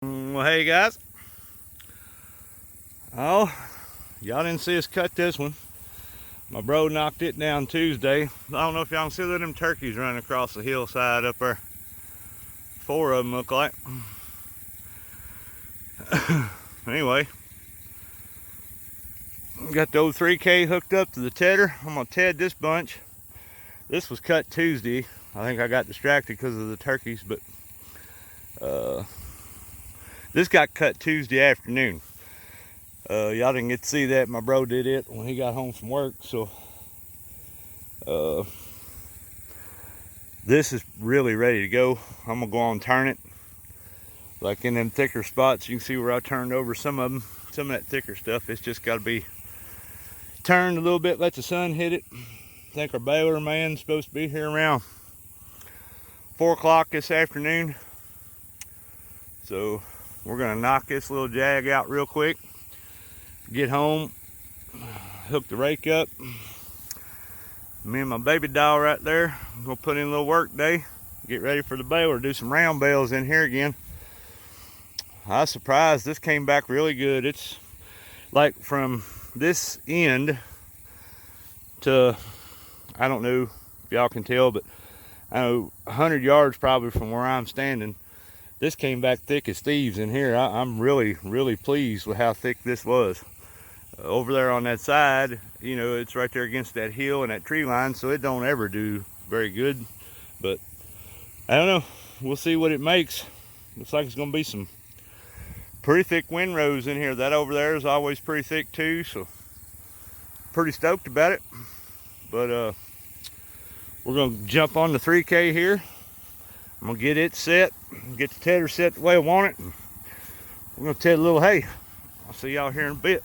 Well, hey guys. Oh, y'all didn't see us cut this one. My bro knocked it down Tuesday. I don't know if y'all can see them turkeys running across the hillside up there. 4 of them look like. Anyway, got the old 3K hooked up to the tedder. I'm gonna ted this bunch. This was cut Tuesday. I think I got distracted because of the turkeys, but this got cut Tuesday afternoon. Y'all didn't get to see that. My bro did it when he got home from work. So this is really ready to go. I'm gonna go on and turn it. Like in them thicker spots, you can see where I turned over some of them. Some of that thicker stuff, it's just got to be turned a little bit, let the sun hit it. I think our baler man's supposed to be here around 4 o'clock this afternoon. So we're gonna knock this little jag out real quick, get home, hook the rake up. Me and my baby doll right there, I'm gonna put in a little work day, get ready for the baler, do some round bales in here again. I was surprised this came back really good. It's like from this end to, I don't know if y'all can tell, but I know 100 yards probably from where I'm standing. This came back thick as thieves in here. I'm really pleased with how thick this was. Over there on that side, you know, it's right there against that hill and that tree line, so it don't ever do very good. But I don't know, we'll see what it makes. Looks like it's gonna be some pretty thick windrows in here. That over there is always pretty thick too, so pretty stoked about it. But we're gonna jump on the 3K here. I'm gonna get it set, get the tedder set the way I want it. We're gonna ted a little hay. I'll see y'all here in a bit.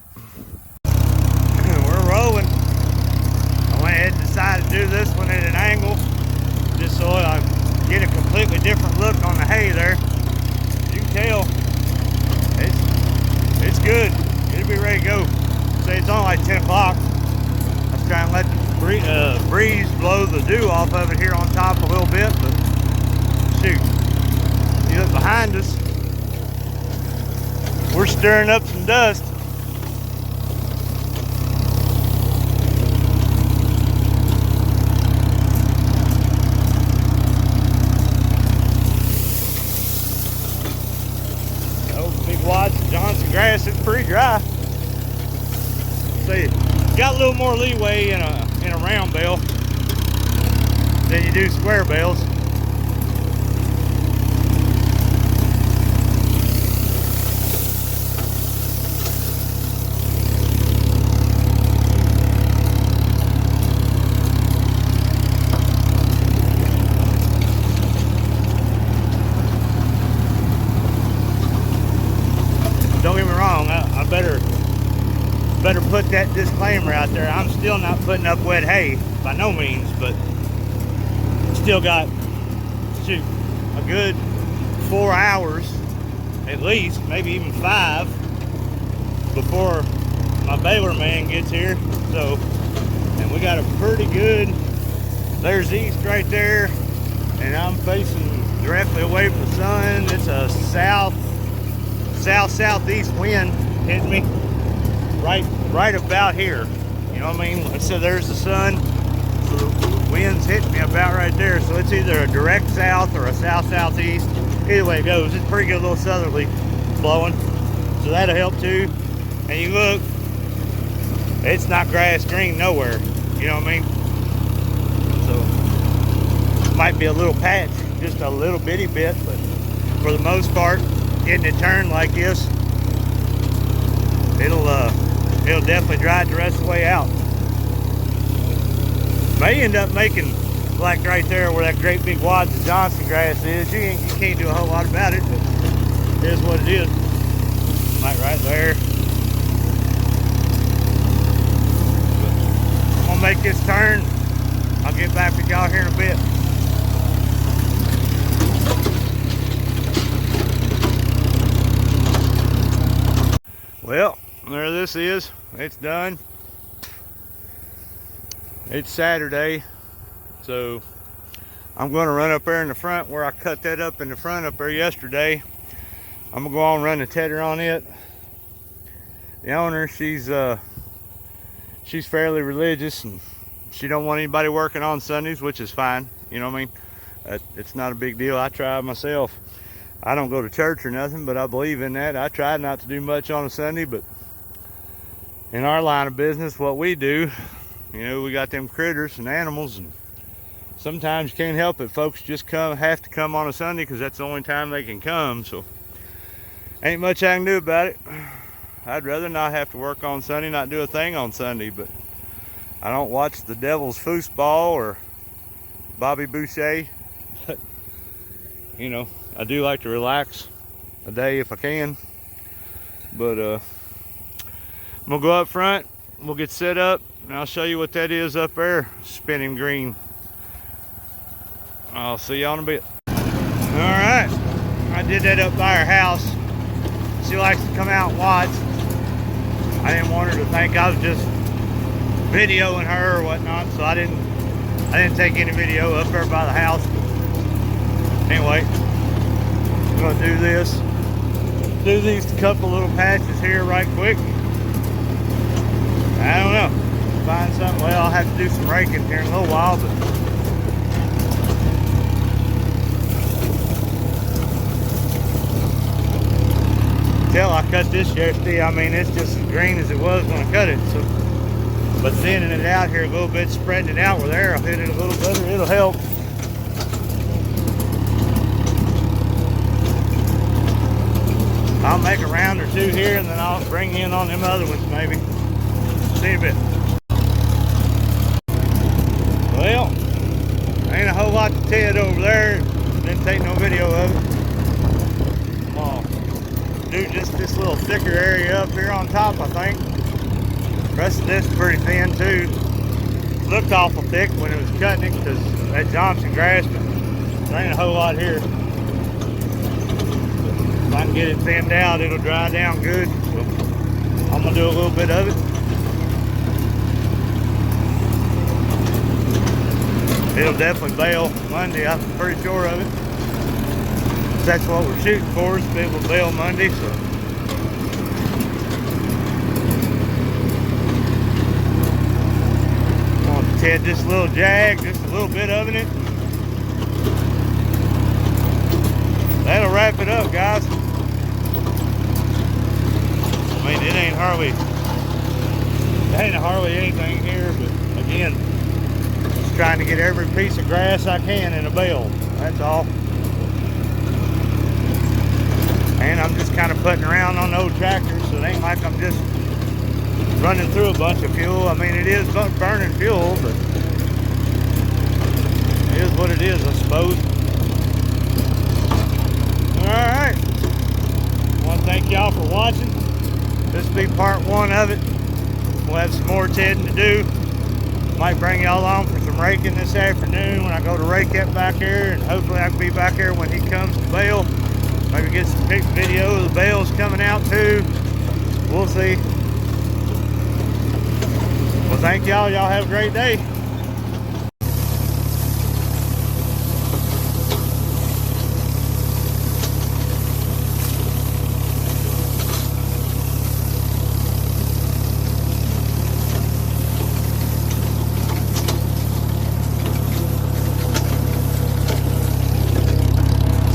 We're rolling. I went ahead and decided to do this one at an angle, just so I get a completely different look on the hay there. You can tell it's good. It'll be ready to go. Say it's only like 10 o'clock. I was trying to let the breeze blow the dew off of it here on top a little bit, but shoot, you look behind us, we're stirring up some dust. Johnson grass, it's pretty dry. See, got a little more leeway in a round bale than you do square bales. Don't get me wrong, I better put that disclaimer out there. I'm still not putting up wet hay by no means, but still got, shoot, a good 4 hours at least, maybe even 5 before my baler man gets here. So, and we got a pretty good, there's east right there, and I'm facing directly away from the sun. It's a southeast wind hitting me right about here. You know what I mean? Like I said, there's the sun, so the wind's hitting me about right there. So it's either a direct south or a south-southeast. Either way it goes, it's pretty good little southerly blowing, so that'll help too. And you look, it's not grass green nowhere. You know what I mean? So might be a little patch, just a little bitty bit, but for the most part, getting it turned like this, it'll definitely dry it the rest of the way out. May end up making, like right there where that great big wads of Johnson grass is, you can't do a whole lot about it, but it is what it is. Like right there. But I'm gonna make this turn. I'll get back with y'all here in a bit. Well, there this is. It's done. It's Saturday, so I'm going to run up there in the front where I cut that up in the front up there yesterday. I'm gonna go on and run the tedder on it. The owner, she's fairly religious, and she don't want anybody working on Sundays, which is fine. You know what I mean? It's not a big deal. I try myself. I don't go to church or nothing, but I believe in that. I try not to do much on a Sunday, but in our line of business, what we do, you know, we got them critters and animals, and sometimes you can't help it. Folks just have to come on a Sunday because that's the only time they can come. So ain't much I can do about it. I'd rather not have to work on Sunday, not do a thing on Sunday, but I don't watch the Devil's Foosball or Bobby Boucher. But, you know, I do like to relax a day if I can. But I'm gonna go up front, we'll get set up, and I'll show you what that is up there, spinning green. I'll see y'all in a bit. All right, I did that up by her house. She likes to come out and watch. I didn't want her to think I was just videoing her or whatnot, so I didn't take any video up there by the house. Anyway, I'm gonna do this. Do these couple little patches here right quick. I don't know. Find something. Well, I'll have to do some raking here in a little while, but tell I cut this yesterday. I mean, it's just as green as it was when I cut it. So, but thinning it out here a little bit, spreading it out where the air will hit it a little better, it'll help. I'll make a round or two here, and then I'll bring in on them other ones maybe. See you in a bit. Well, ain't a whole lot to Ted over there. Didn't take no video of it. Come on. Do just this little thicker area up here on top, I think. The rest of this is pretty thin too. Looked awful thick when it was cutting it because that Johnson grass, but there ain't a whole lot here. If I can get it thinned out, it'll dry down good. So I'm gonna do a little bit of it. It'll definitely bale Monday, I'm pretty sure of it. That's what we're shooting for, is to be able to bale Monday. So I'm gonna Ted this little jag, just a little bit of it. That'll wrap it up, guys. I mean, it ain't hardly anything here, but again, just trying to get every piece of grass I can in a bale. That's all. And I'm just kind of putting around on the old tractor, so it ain't like I'm just running through a bunch of fuel. I mean, it is burning fuel, but it is what it is, I suppose. Alright. I want to thank y'all for watching. This will be part one of it. We'll have some more tedding to do. Might bring y'all along for some raking this afternoon when I go to rake that back here, and hopefully I can be back here when he comes to bale. Maybe get some big video of the bales coming out too. We'll see. Well, thank y'all. Y'all have a great day.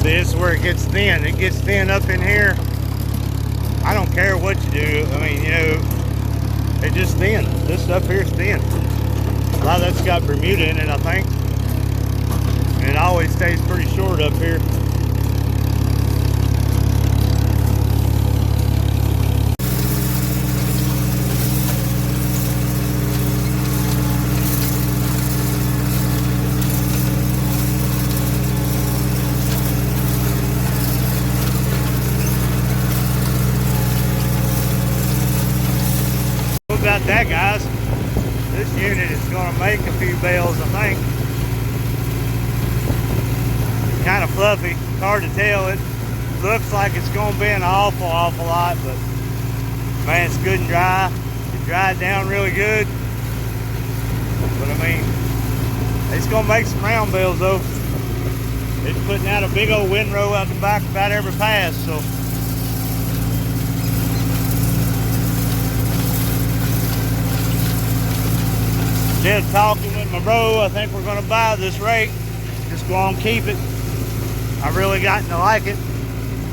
This is where it gets thin. It gets thin up in here. I don't care what you do. I mean, you know, it's just thin. This stuff here is thin. A lot of that's got Bermuda in it, I think. And it always stays pretty short up here. About that, guys, this unit is going to make a few bales, I think. Kind of fluffy, hard to tell. It looks like it's going to be an awful lot, but man, it's good and dry. It dried down really good, but I mean, it's going to make some round bales though. It's putting out a big old windrow out the back about every pass, so Did talking with my bro. I think we're gonna buy this rake. Just go on, keep it. I've really gotten to like it.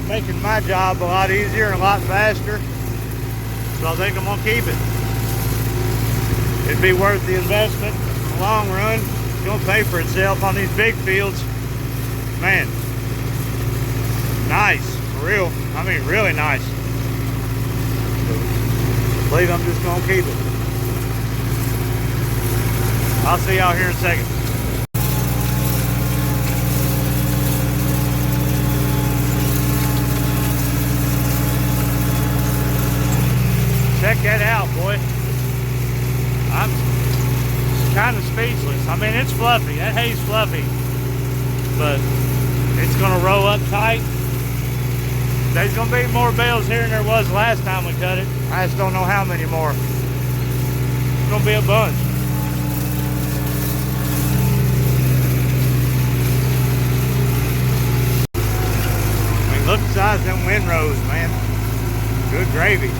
Making my job a lot easier and a lot faster. So I think I'm gonna keep it. It'd be worth the investment in the long run. It's gonna pay for itself on these big fields. Man, nice, for real. I mean, really nice. I believe I'm just gonna keep it. I'll see y'all here in a second. Check that out, boy. I'm kind of speechless. I mean, it's fluffy. That hay's fluffy. But it's going to roll up tight. There's going to be more bales here than there was last time we cut it. I just don't know how many more. It's going to be a bunch. I mean, look at the size of them windrows, man. Good gravy.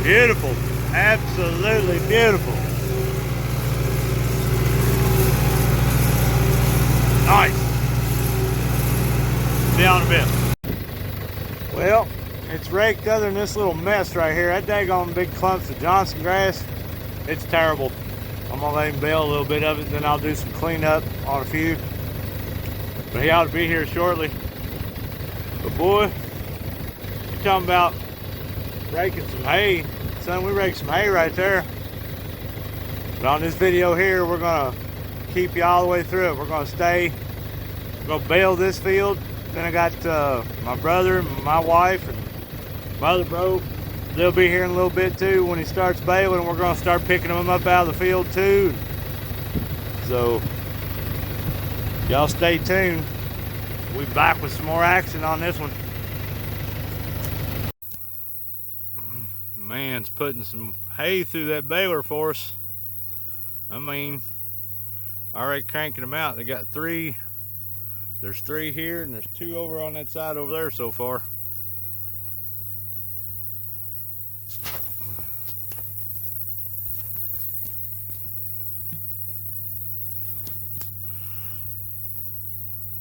Beautiful, absolutely beautiful. Nice. See you in a bit. Well, it's raked other than this little mess right here. That daggone big clumps of Johnson grass, it's terrible. I'm gonna let him bale a little bit of it, then I'll do some cleanup on a few. But he ought to be here shortly. But boy, you're talking about raking some hay. Son, we raked some hay right there. But on this video here, we're gonna keep you all the way through it. We're gonna bale this field. Then I got my brother, my wife, and my other bro. They'll be here in a little bit too when he starts baling. We're gonna start picking them up out of the field too. So y'all stay tuned. We'll be back with some more action on this one. Man's putting some hay through that baler for us. I mean, already cranking them out. They got three. There's three here and there's two over on that side over there so far.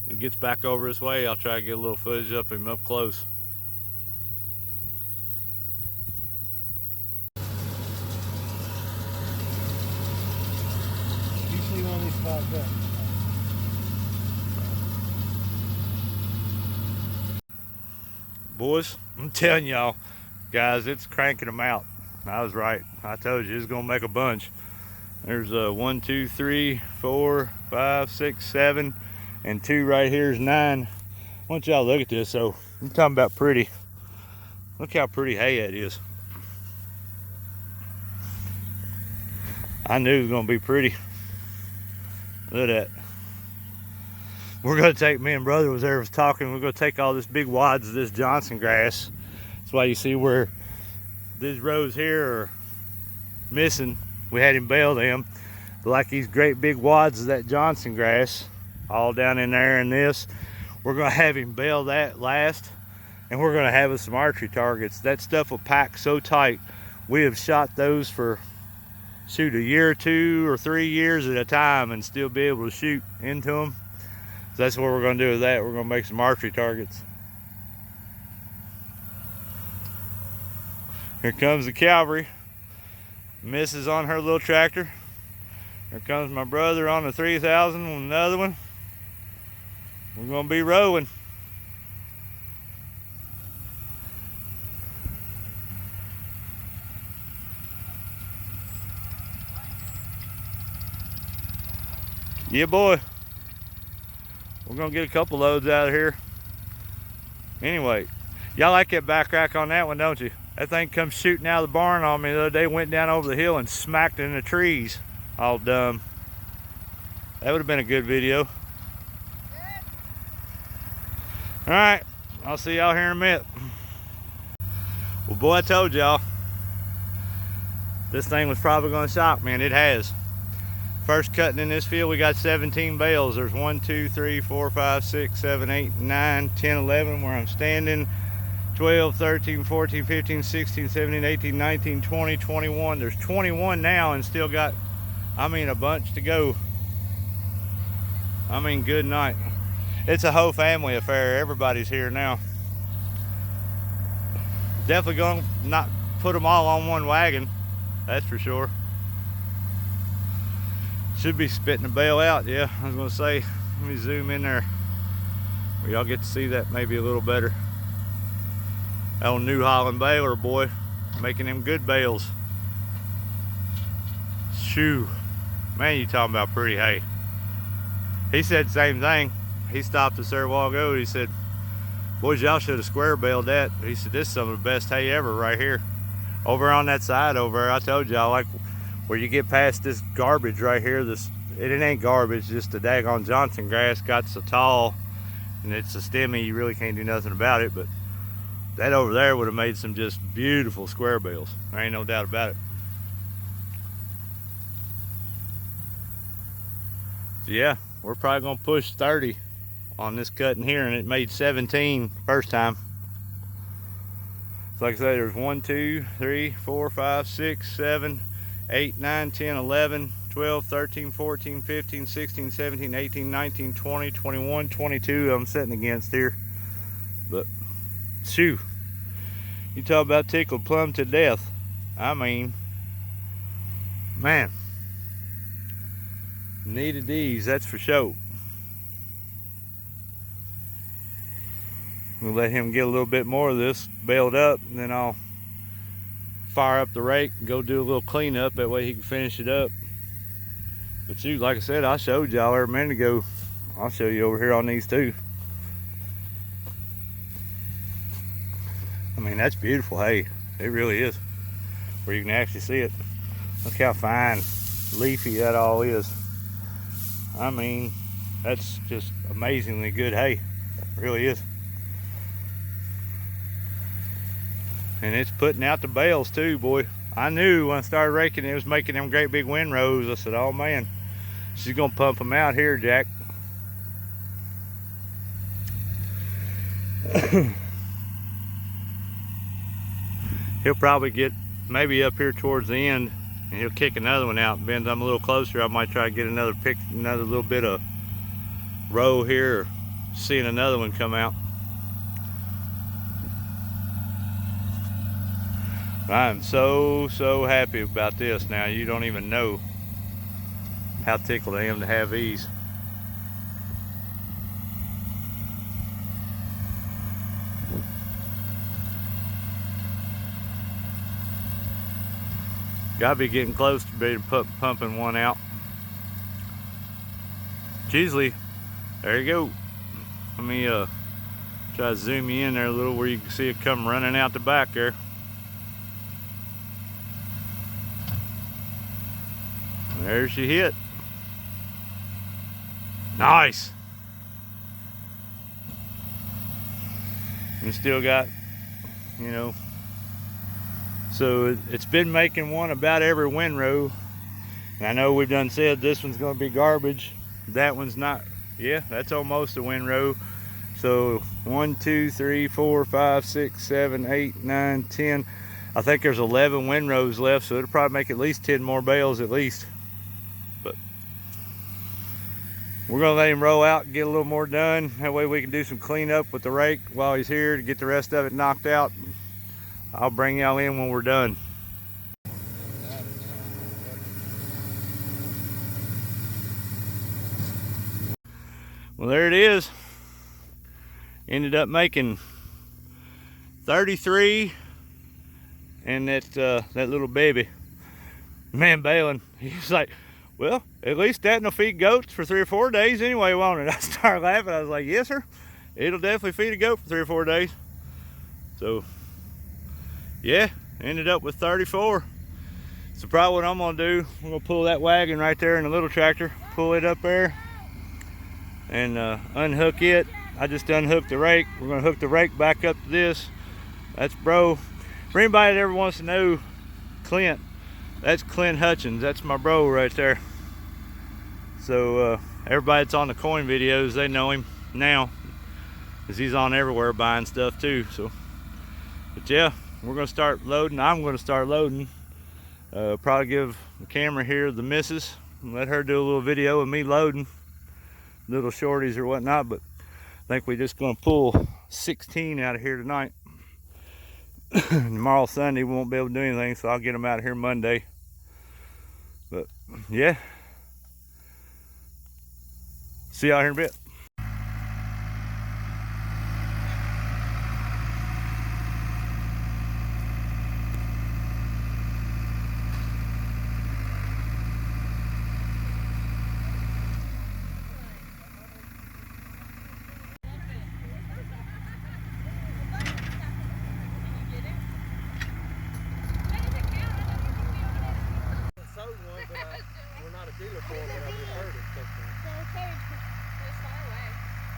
He gets back over this way, I'll try to get a little footage of him up close. Boys, I'm telling y'all, guys, it's cranking them out. I was right. I told you it's gonna make a bunch. There's 1, 2, 3, 4, 5, 6, 7, and 2 right here is 9. I want y'all to look at this. So I'm talking about pretty. Look how pretty hay that is. I knew it was gonna be pretty. Look at that. We're gonna take, me and brother was there was talking, we're gonna take all this big wads of this Johnson grass. That's why you see where these rows here are missing. We had him bale them. But like these great big wads of that Johnson grass, all down in there in this, we're gonna have him bale that last, and we're gonna have us some archery targets. That stuff will pack so tight. We have shot those for, shoot, a year or 2 or 3 years at a time and still be able to shoot into them. So that's what we're going to do with that. We're going to make some archery targets. Here comes the cavalry. Misses on her little tractor. Here comes my brother on the 3000 with another one. We're going to be rolling. Yeah, boy. We're gonna get a couple loads out of here. Anyway, y'all like that back rack on that one, don't you? That thing come shooting out of the barn on me the other day, went down over the hill and smacked in the trees. All dumb. That would have been a good video. All right, I'll see y'all here in a minute. Well, boy, I told y'all, this thing was probably gonna shock me, and it has. First cutting in this field, we got 17 bales. There's 1, 2, 3, 4, 5, 6, 7, 8, 9, 10, 11 where I'm standing. 12, 13, 14, 15, 16, 17, 18, 19, 20, 21. There's 21 now and still got, I mean, a bunch to go. I mean, good night. It's a whole family affair. Everybody's here now. Definitely gonna not put them all on one wagon, that's for sure. Should be spitting the bale out. Yeah, I was gonna say, let me zoom in there where y'all get to see that maybe a little better. That old New Holland baler, boy, making them good bales. Shoo, man, you talking about pretty hay. He said the same thing. He stopped us there a while ago. He said, boys, y'all should have square baled that. He said, this is some of the best hay ever right here. Over on that side over there, I told y'all, like where you get past this garbage right here, this it ain't garbage, just the daggone Johnson grass got so tall and it's a stemmy, you really can't do nothing about it, but that over there would have made some just beautiful square bales. There ain't no doubt about it. So yeah, we're probably gonna push 30 on this cutting here, and it made 17 first time. So like I said, there's 1, 2, 3, 4, 5, 6, 7, 8, 9, 10, 11, 12, 13, 14, 15, 16, 17, 18, 19, 20, 21, 22 I'm sitting against here. But shoo, you talk about tickled plumb to death. I mean, man, needed these, that's for sure. We'll let him get a little bit more of this baled up, and then I'll fire up the rake and go do a little cleanup. That way he can finish it up. But shoot, like I said, I showed y'all a minute ago. I'll show you over here on these too. I mean, that's beautiful hay. It really is. Where you can actually see it. Look how fine, leafy that all is. I mean, that's just amazingly good hay. It really is. And it's putting out the bales too, boy. I knew when I started raking it was making them great big windrows. I said, oh man, she's gonna pump them out here, Jack. He'll probably get maybe up here towards the end and he'll kick another one out. Ben's I'm a little closer, I might try to get another little bit of row here, or seeing another one come out. I'm so happy about this now. You don't even know how tickled I am to have these. Gotta be getting close to being pumping one out. Cheesley, there you go. Let me try to zoom you in there a little where you can see it come running out the back there. There she hit. Nice. We still got, you know, so it's been making one about every windrow. And I know we've done said this one's going to be garbage. That one's not. Yeah, that's almost a windrow. So 1, 2, 3, 4, 5, 6, 7, 8, 9, 10. I think there's 11 windrows left, so it'll probably make at least 10 more bales at least. But we're gonna let him roll out and get a little more done. That way we can do some cleanup with the rake while he's here to get the rest of it knocked out. I'll bring y'all in when we're done. Well, there it is. Ended up making 33 and that little baby. Man, baling, he's like, well, at least that'll feed goats for 3 or 4 days anyway, won't it? I started laughing. I was like, yes, sir. It'll definitely feed a goat for 3 or 4 days. So, yeah, ended up with 34. So probably what I'm gonna do, I'm gonna pull that wagon right there in the little tractor, pull it up there, and unhook it. I just unhooked the rake. We're gonna hook the rake back up to this. That's bro. For anybody that ever wants to know Clint, that's Clint Hutchins. That's my bro right there. So everybody that's on the coin videos, they know him now, because he's on everywhere buying stuff too. So, but yeah, we're gonna start loading. I'm gonna start loading. Probably give the camera here the missus and let her do a little video of me loading little shorties or whatnot. But I think we're just gonna pull 16 out of here tonight. Tomorrow Sunday we won't be able to do anything, so I'll get them out of here Monday. But yeah, see y'all here in a bit. Dealer for it, but I've just heard it. It's far away.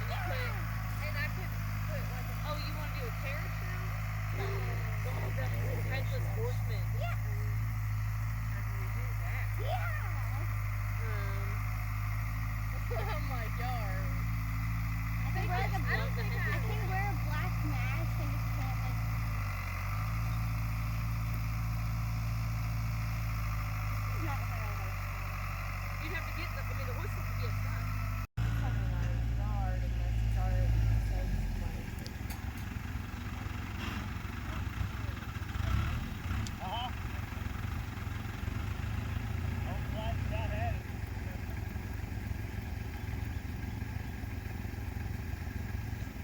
And you put, and I put like, oh, you want to do a carriage now? No. Oh, that's cool. Headless horseman. Yeah. How do we do that? Yeah. Oh my yard. I think I can wear a black mask and just can't like. It's not what I like. You'd have to get the, the whistle to get done.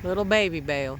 Little baby bale.